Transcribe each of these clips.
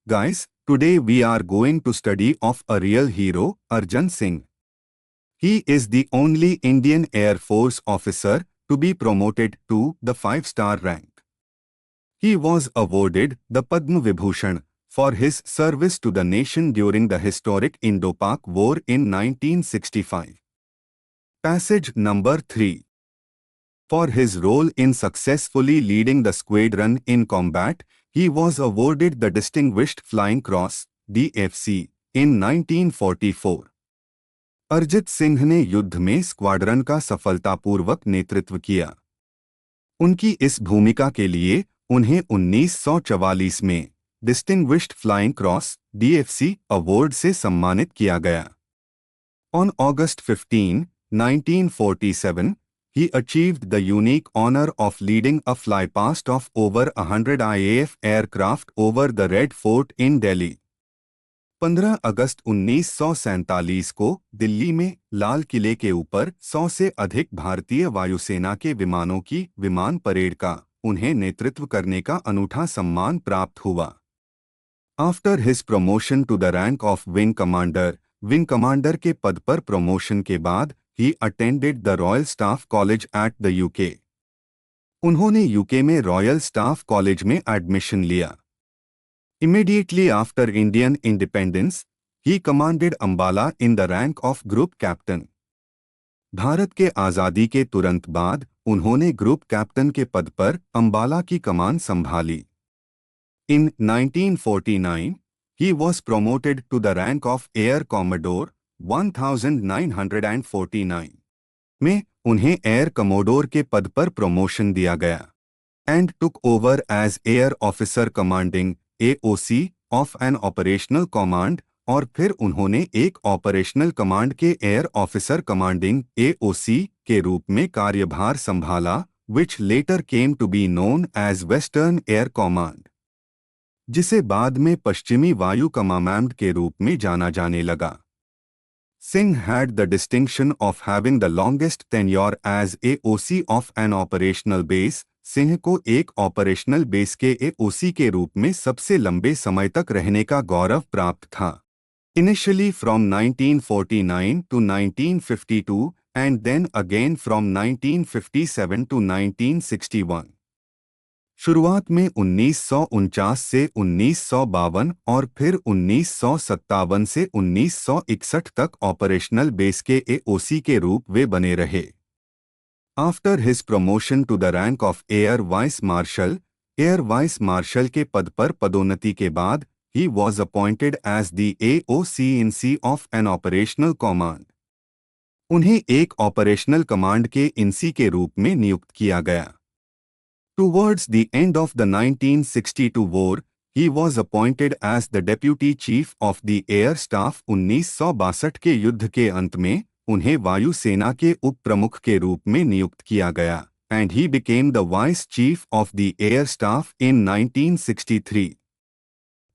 Guys, today we are going to study of a real hero, Arjun Singh. He is the only Indian Air Force officer to be promoted to the 5-star rank. He was awarded the Padma Vibhushan for his service to the nation during the historic Indo-Pak War in 1965. Passage number 3. For his role in successfully leading the squadron in combat, he was awarded the Distinguished Flying Cross, DFC, in 1944. Arijit Singh ने युद्ध में squadron का सफलतापूर्वक नेतृत्व किया। उनकी इस भूमिका के लिए उन्हें 1944 में distinguished flying cross DFC award से सम्मानित किया गया। On August 15, 1947, he achieved the unique honor of leading a flypast of over 100 IAF aircraft over the Red Fort in Delhi. 15 अगस्त 1947 को दिल्ली में लाल किले के ऊपर 100 से अधिक भारतीय वायुसेना के विमानों की विमान परेड का उन्हें नेतृत्व करने का अनूठा सम्मान प्राप्त हुआ। After his promotion to the rank of wing commander के पद पर प्रमोशन के बाद ही attended the royal staff college at the UK. उन्होंने यूके में रॉयल स्टाफ कॉलेज में एडमिशन लिया। Immediately after Indian independence, he commanded Ambala in the rank of group captain. Bharat के आज़ादी के तुरंत बाद उन्होंने ग्रुप कैप्टन के पद पर अंबाला की कमान संभाली। In 1949, he was promoted to the rank of Air Commodore 1949 में उन्हें एयर कमोडोर के पद पर प्रमोशन दिया गया and took over as Air Officer Commanding AOC of an Operational Command और फिर उन्होंने एक ऑपरेशनल कमांड के एयर ऑफिसर कमांडिंग AOC के रूप में कार्यभार संभाला which later came to be known as Western Air Command, जिसे बाद में पश्चिमी वायु कमांड के रूप में जाना जाने लगा। Singh had the distinction of having the longest tenure as AOC of an operational base. Singh को एक ऑपरेशनल बेस के AOC के रूप में सबसे लंबे समय तक रहने का गौरव प्राप्त था। Initially from 1949 to 1952 and then again from 1957 to 1961. शुरुआत में 1949 से 1952 और फिर 1957 से 1961 तक ऑपरेशनल बेस के AOC के रूप वे बने रहे। After his promotion to the rank of Air Vice Marshal के पद पर पदोन्नति के बाद he was appointed as the AOC-in-C of an operational command. उन्हें एक ऑपरेशनल कमांड के INC के रूप में नियुक्त किया गया। Towards the end of the 1962 war, he was appointed as the Deputy Chief of the Air Staff। 1962 के युद्ध के अंत में उन्हें वायुसेना के उप प्रमुख के रूप में नियुक्त किया गया and he became the Vice Chief of the Air Staff in 1963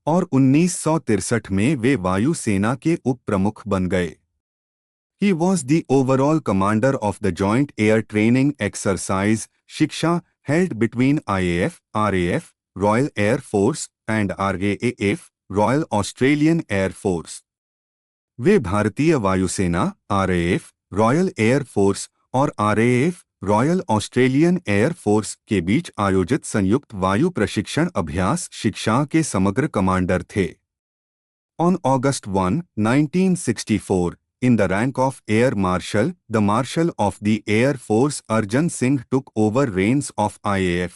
और 1963 में वे वायुसेना के उप प्रमुख बन गए। He was the overall commander of the Joint Air Training Exercise शिक्षा held between IAF, RAF, Royal Air Force and RAAF, Royal Australian Air Force। वे भारतीय वायुसेना RAF, रॉयल एयर फोर्स और RAF, royal Australian air force के बीच आयोजित संयुक्त वायु प्रशिक्षण अभ्यास शिक्षा के समग्र कमांडर थे। On August 1, 1964, in the rank of Air Marshal, the Marshal of the Air Force Arjun Singh took over reins of IAF।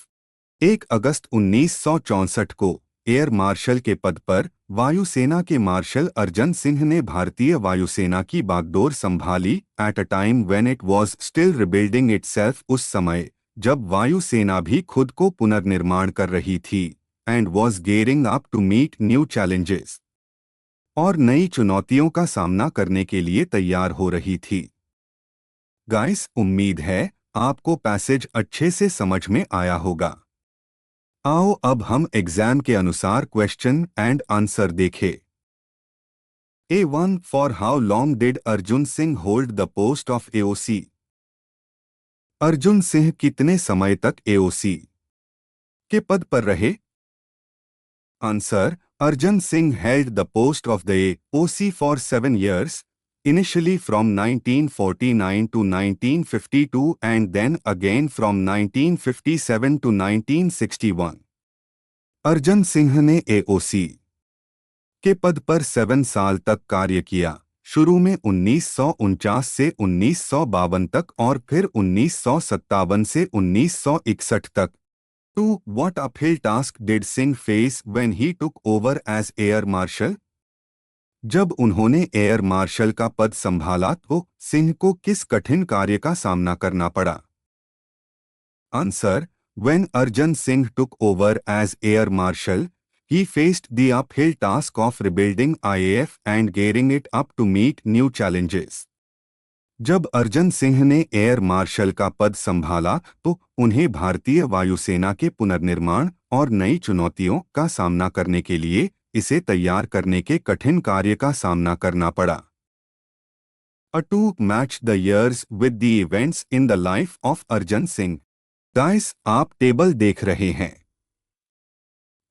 1 अगस्त 1964 को एयर मार्शल के पद पर वायुसेना के मार्शल अर्जन सिंह ने भारतीय वायुसेना की बागडोर संभाली at a time when it was still rebuilding itself. उस समय जब वायुसेना भी खुद को पुनर्निर्माण कर रही थी and was gearing up to meet new challenges और नई चुनौतियों का सामना करने के लिए तैयार हो रही थी। गाइस, उम्मीद है आपको पैसेज अच्छे से समझ में आया होगा। आओ अब हम एग्जाम के अनुसार क्वेश्चन एंड आंसर देखें। A1 for how long did Arjun Singh hold the post of AOC? Arjun Singh कितने समय तक AOC के पद पर रहे? Answer Arjun Singh held the post of the AOC for 7 years, initially from 1949 to 1952 and then again from 1957 to 1961. Arjan Singh ने AOC के पद पर 7 साल तक कार्य किया, शुरू में 1949 से 1952 तक और फिर 1957 से 1961 तक. To what uphill task did Singh face when he took over as Air Marshal? जब उन्होंने एयर मार्शल का पद संभाला तो सिंह को किस कठिन कार्य का सामना करना पड़ा? Answer: When Arjun Singh took over as Air Marshal, he faced the uphill task of rebuilding IAF and gearing it up to meet new challenges. जब अर्जन सिंह ने एयर मार्शल का पद संभाला तो उन्हें भारतीय वायुसेना के पुनर्निर्माण और नई चुनौतियों का सामना करने के लिए इसे तैयार करने के कठिन कार्य का सामना करना पड़ा. To match the years with the events in the life of Arjun Singh. Guys, आप टेबल देख रहे हैं.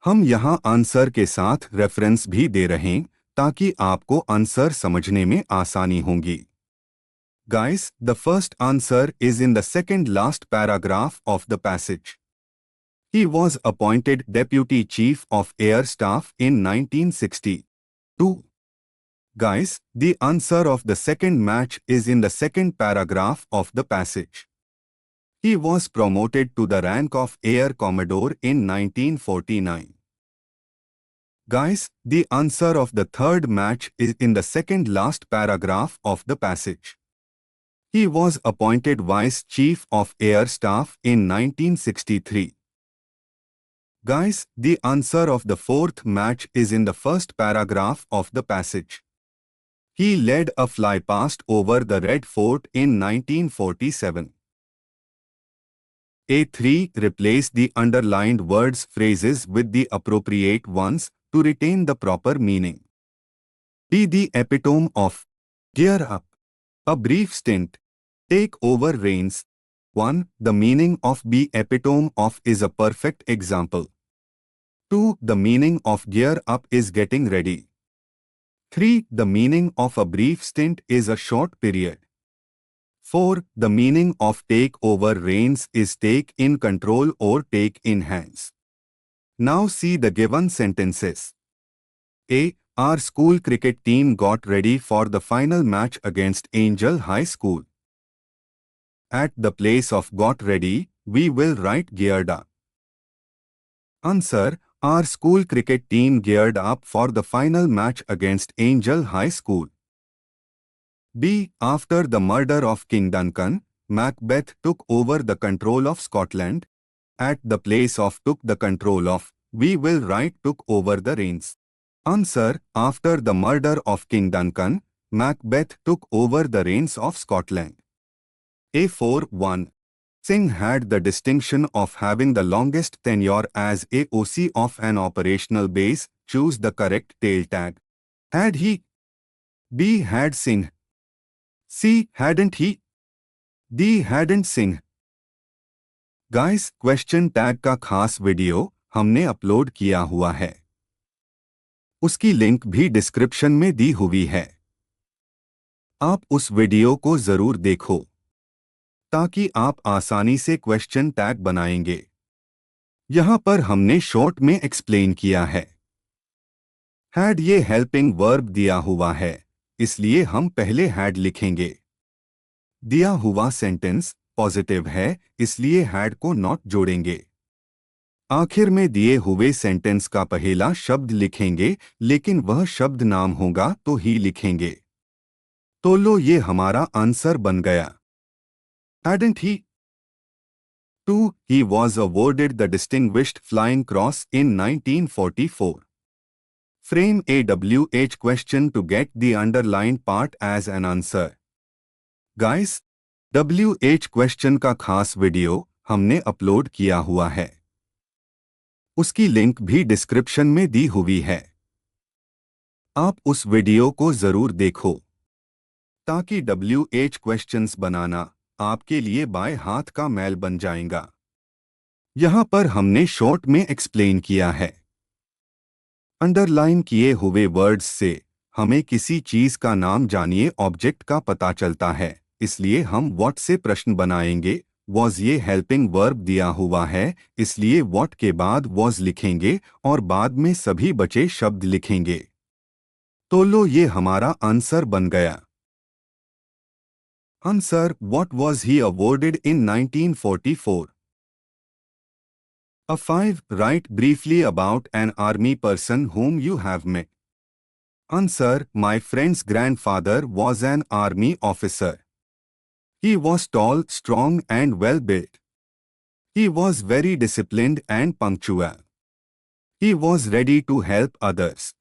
हम यहाँ आंसर के साथ रेफरेंस भी दे रहे हैं ताकि आपको आंसर समझने में आसानी होगी. Guys, the first answer is in the second last paragraph of the passage. He was appointed Deputy Chief of Air Staff in 1962. Guys, the answer of the second match is in the second paragraph of the passage. He was promoted to the rank of Air Commodore in 1949. Guys, the answer of the third match is in the second last paragraph of the passage. He was appointed Vice Chief of Air Staff in 1963. Guys, the answer of the fourth match is in the first paragraph of the passage. He led a flypast over the Red Fort in 1947. A3. Replace the underlined words phrases with the appropriate ones to retain the proper meaning. Be the epitome of gear up. A brief stint. Take over reins. 1. The meaning of be epitome of is a perfect example. 2. The meaning of gear up is getting ready. 3. The meaning of a brief stint is a short period. 4. The meaning of take over reins is take in control or take in hands. Now see the given sentences. A. Our school cricket team got ready for the final match against Angel High School. At the place of got ready, we will write geared up. Answer: Our school cricket team geared up for the final match against Angel High School. B. After the murder of King Duncan, Macbeth took over the control of Scotland. At the place of took the control of, we will write took over the reins. Answer: After the murder of King Duncan, Macbeth took over the reins of Scotland. A4. 1. Singh had the distinction of having the longest tenure as AOC of an operational base. Choose the correct tail tag. Had he? B. Had Singh. C. Hadn't he? D. Hadn't Singh. Guys, question tag का खास video हमने upload किया हुआ है. उसकी link भी description में दी हुई है. आप उस वीडियो को जरूर देखो ताकि आप आसानी से क्वेश्चन टैग बनाएंगे. यहां पर हमने शॉर्ट में एक्सप्लेन किया है. हैड ये हेल्पिंग वर्ब दिया हुआ है, इसलिए हम पहले हैड लिखेंगे. दिया हुआ सेंटेंस पॉजिटिव है, इसलिए हैड को नॉट जोड़ेंगे. आखिर में दिए हुए सेंटेंस का पहला शब्द लिखेंगे, लेकिन वह शब्द नाम होगा तो ही लिखेंगे. तो लो, ये हमारा आंसर बन गया. Hadn't he? 2. He was awarded the Distinguished Flying Cross in 1944. Frame a WH question to get the underlined part as an answer. Guys, WH question का खास वीडियो हमने अपलोड किया हुआ है. उसकी लिंक भी डिस्क्रिप्शन में दी हुई है. आप उस वीडियो को जरूर देखो ताकि WH क्वेश्चंस बनाना आपके लिए बाएं हाथ का मैल बन जाएगा. यहां पर हमने शॉर्ट में एक्सप्लेन किया है. अंडरलाइन किए हुए वर्ड्स से हमें किसी चीज का नाम जानिए ऑब्जेक्ट का पता चलता है, इसलिए हम व्हाट से प्रश्न बनाएंगे। वॉज ये हेल्पिंग वर्ब दिया हुआ है, इसलिए व्हाट के बाद वॉज लिखेंगे और बाद में सभी बचे शब्द लिखेंगे। तो लो ये हमारा आंसर बन गया। Answer, what was he awarded in 1944? A 5. Write briefly about an army person whom you have met. Answer, my friend's grandfather was an army officer. He was tall, strong and well built. He was very disciplined and punctual. He was ready to help others.